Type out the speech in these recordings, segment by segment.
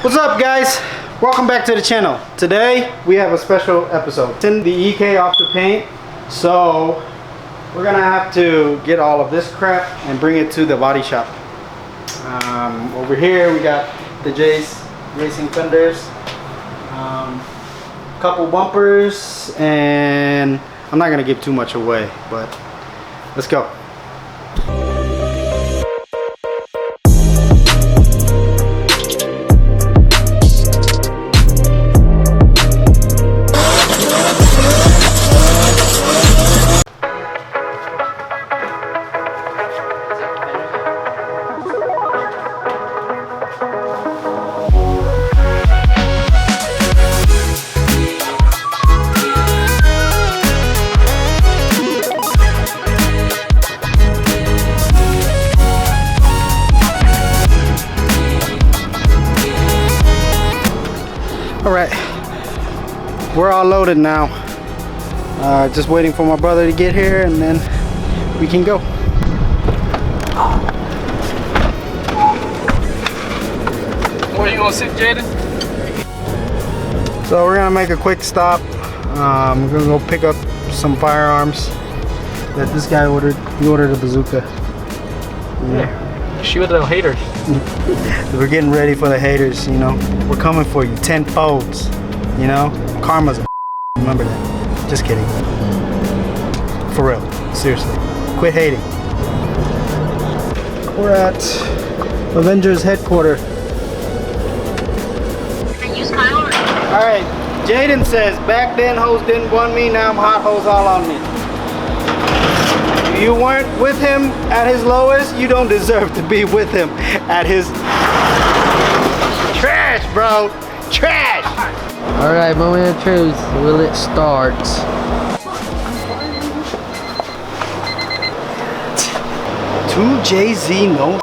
What's up, guys? Welcome back to the channel. Today we have a special episode. Send the EK off the paint, so we're gonna have to get all of this crap and bring it to the body shop. Over here we got the Jace racing fenders, couple bumpers, and I'm not gonna give too much away, but let's go. Alright, we're all loaded now. Just waiting for my brother to get here and then we can go. Where you gonna sit, Jaden? So we're gonna make a quick stop. We're gonna go pick up some firearms that this guy ordered. He ordered a bazooka. Yeah. Shoot the haters. We're getting ready for the haters, you know. We're coming for you, 10 folds, you know. Karma's a remember that. Just kidding. For real, seriously. Quit hating. We're at Avengers headquarters. Alright, Jaden says, back then hoes didn't want me, now I'm hot hoes all on me. If you weren't with him at his lowest, you don't deserve to be with him at his trash, bro. Trash. Alright, moment of truth. Will it start? To Jay-Z, no.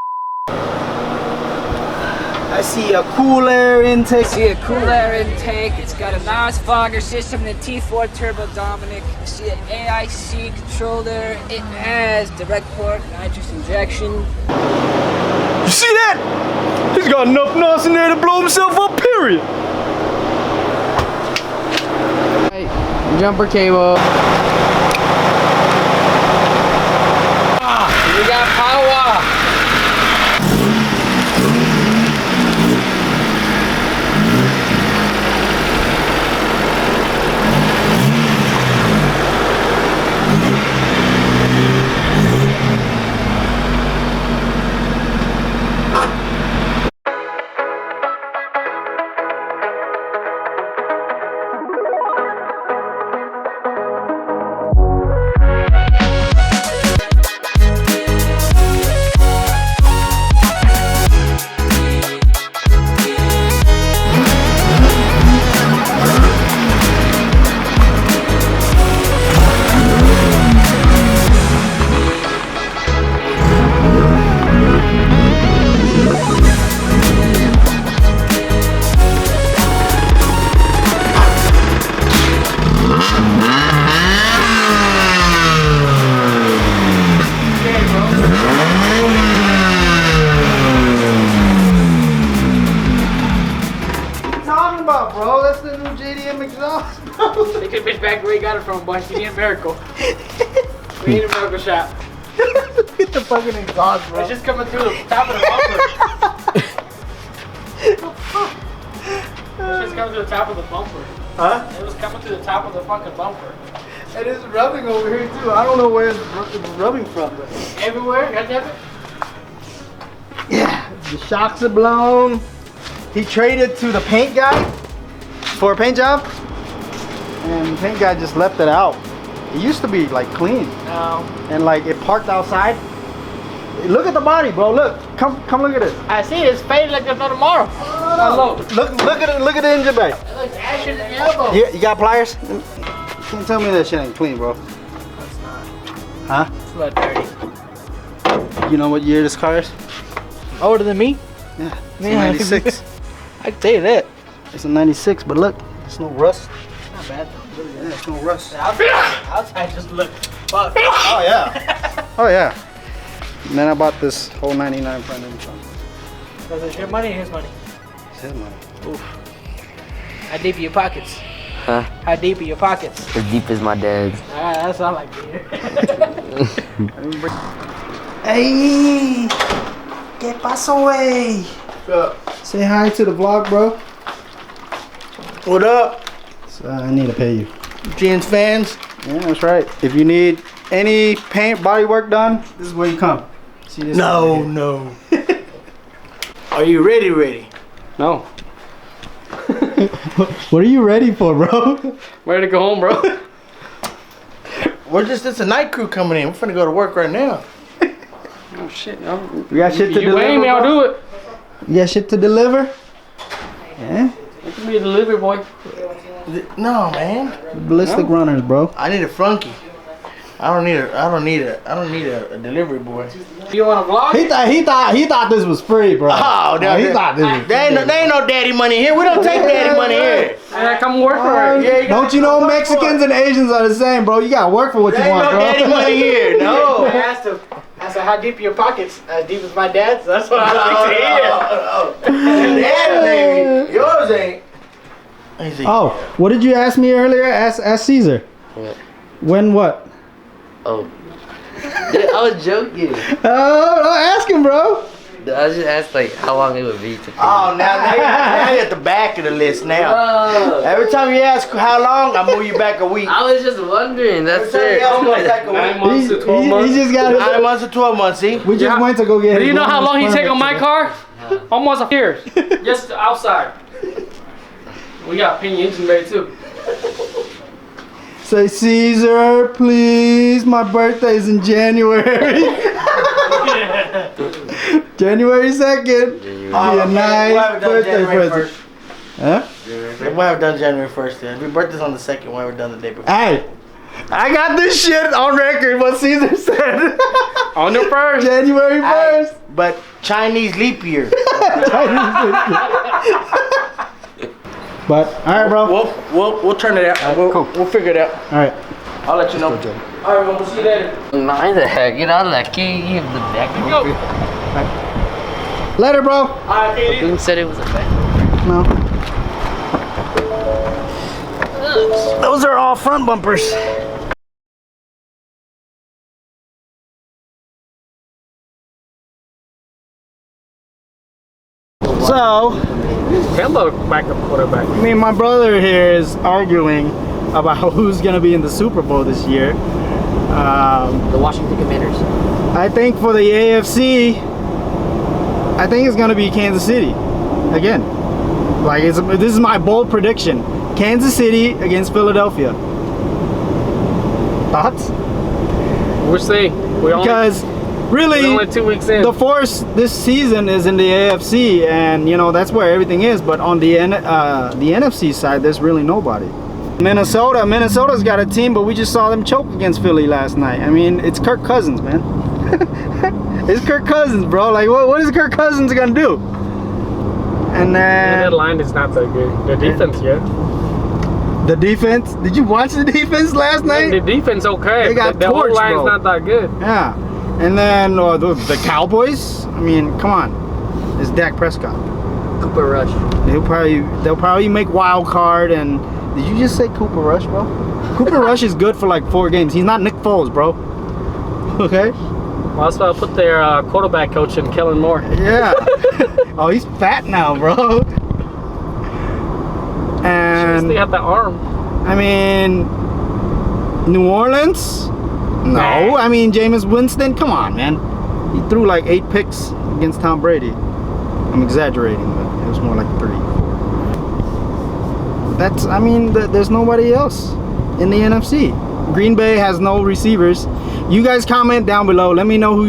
I see a cool air intake. See a cool air intake. It's got a nice fogger system and a T4 turbo Dominic. I see an AIC controller. It has direct port nitrous injection. You see that? He's got enough noise in there to blow himself up, period. Right, jumper cable. We got power. Bro, that's the new JDM exhaust, bro. Take that bitch back where you got it from, boy. We need a miracle. We need a miracle shot. Look at the fucking exhaust, bro. It's just coming through the top of the bumper. It's just coming through the top of the bumper. Huh? It was coming through the top of the fucking bumper. And it's rubbing over here too. I don't know where it's rubbing from, but Everywhere? Got that? yeah, the shocks are blown. He traded to the paint guy for a paint job, and the paint guy just left it out. It used to be like clean, No. and like it parked outside. Look at the body, bro. Look, come look at it. I see it. It's faded like there's no tomorrow. Look at the engine bay. It looks ashy in the elbow. You got pliers? You can't tell me that shit ain't clean, bro. It's not. Huh? It's a little dirty. You know what year this car is? Older than me? Yeah, it's Yeah, a 96. I can tell you that. It's a 96, but look, there's no rust. Not bad. Yeah, there's no rust. Outside just look fuck. Oh yeah. Oh yeah. And then I bought this whole 99 front end trunk. Was it your money or his money? tip money. Oof. How deep are your pockets? Huh? How deep are your pockets? As deep as my dad's. That's all I like to hear. Hey, ¿qué pasó, wey? What's up? Say hi to the vlog, bro. What up, So I need to pay you. Jen's fans? Yeah, that's right. If you need any paint, body work done, this is where you come. See this? No, no. Are you ready? No. What are you ready for, bro? Ready to go home, bro? It's a night crew coming in. We're finna go to work right now. Oh shit, We got shit to you deliver. pay me, I'll do it. You got shit to deliver? Yeah. You can be a delivery boy. No, man. Ballistic runners, bro. I need a flunky. I don't need a delivery boy. You want to vlog? He thought this was free, bro. Oh, no, he thought this was There ain't no daddy money here. We don't take daddy money here. Yeah, come work for it. Yeah, Don't you know Mexicans and Asians are the same, bro? You gotta work for what you There ain't want, no bro. daddy money here. No. I asked him, how deep are your pockets? As deep as my dad's? That's what I like to hear. Daddy, baby. Yours ain't. Let me see. Oh, what did you ask me earlier? Ask Caesar. What? When what? Oh. Dude, I was joking. Oh, ask him, bro. Dude, I just asked like how long it would be to finish. Oh, now you're at the back of the list now. Bro, Every time you ask how long, I move you back a week. I was just wondering. That's Every time you ask, it. I move back a 9 week. months to 12 months. He just got 9 months to 12 months, see? We just Yeah. went to go get. Do you his know how long he permit take on my today. car? Almost a year. Just outside. We got pin engine ready too. Say, Caesar, please. My birthday's in January. January 2nd. Be a nice birthday present. Huh? We'll have done January 1st then. If your birthday's on the 2nd, we'll have done the day before. Hey, I got this shit on record. What Caesar said. On the first. January 1st. But Chinese leap year. But all right, bro. We'll turn it out. We'll figure it out. All right. I'll let you know. Alright, we'll see you later. Nine the heck, you know, like give the back. Go. Later, bro. Alright, Katie. Who said it was a back? No. Those are all front bumpers. So, Hello, backup quarterback. me and my brother here is arguing about who's gonna be in the Super Bowl this year. The Washington Commanders. I think for the AFC, I think it's gonna be Kansas City again. Like this is my bold prediction: Kansas City against Philadelphia. Thoughts? We'll see. Because We're really, only 2 weeks in. the force this season is in the AFC, and you know that's where everything is. But on the NFC side, there's really nobody. Minnesota's got a team, but we just saw them choke against Philly last night. I mean, it's Kirk Cousins, man. It's Kirk Cousins, bro. Like, what is Kirk Cousins gonna do? And that then line is not that good. The defense, yeah. the defense. Did you watch the defense last night? The defense okay. They got but the whole torched, line's bro. not that good. Yeah. And then the Cowboys. I mean, come on. It's Dak Prescott. Cooper Rush. They'll probably make wild card. And did you just say Cooper Rush, bro? Cooper Rush is good for like 4 games. He's not Nick Foles, bro. Okay. Well, that's why I put their quarterback coach in, Kellen Moore. Yeah. Oh, he's fat now, bro. And They have that arm. I mean, New Orleans? No. Nah. I mean, Jameis Winston, come on, man. He threw like 8 picks against Tom Brady. I'm exaggerating, but it was more like 3. That's, I mean, there's nobody else in the NFC. Green Bay has no receivers. You guys comment down below. Let me know who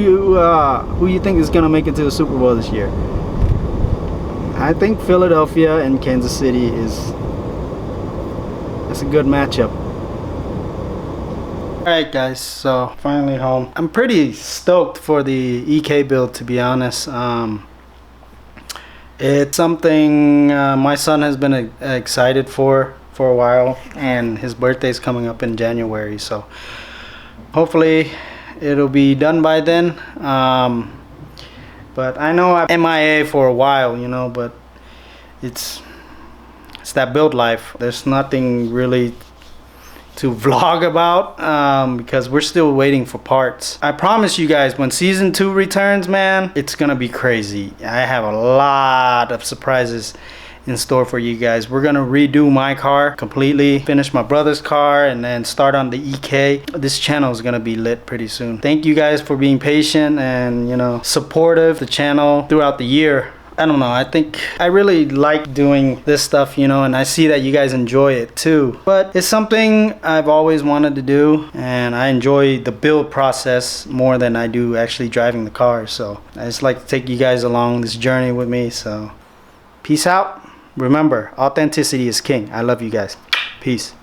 you think is gonna make it to the Super Bowl this year. I think Philadelphia and Kansas City that's a good matchup. Alright guys, so finally home. I'm pretty stoked for the EK build, to be honest. It's something my son has been excited for a while, and his birthday's coming up in January, so hopefully it'll be done by then. But I know I'm MIA for a while, you know, but it's that build life. There's nothing really to vlog about because we're still waiting for parts. I promise you guys, when season 2 returns, man, it's gonna be crazy. I have a lot of surprises in store for you guys. We're gonna redo my car completely, finish my brother's car, and then start on the EK. This channel is gonna be lit pretty soon. Thank you guys for being patient and, you know, supportive the channel throughout the year. I don't know, I think I really like doing this stuff, you know, and I see that you guys enjoy it too. But it's something I've always wanted to do, and I enjoy the build process more than I do actually driving the car. So I just like to take you guys along this journey with me. So peace out. Remember, authenticity is king. I love you guys. Peace.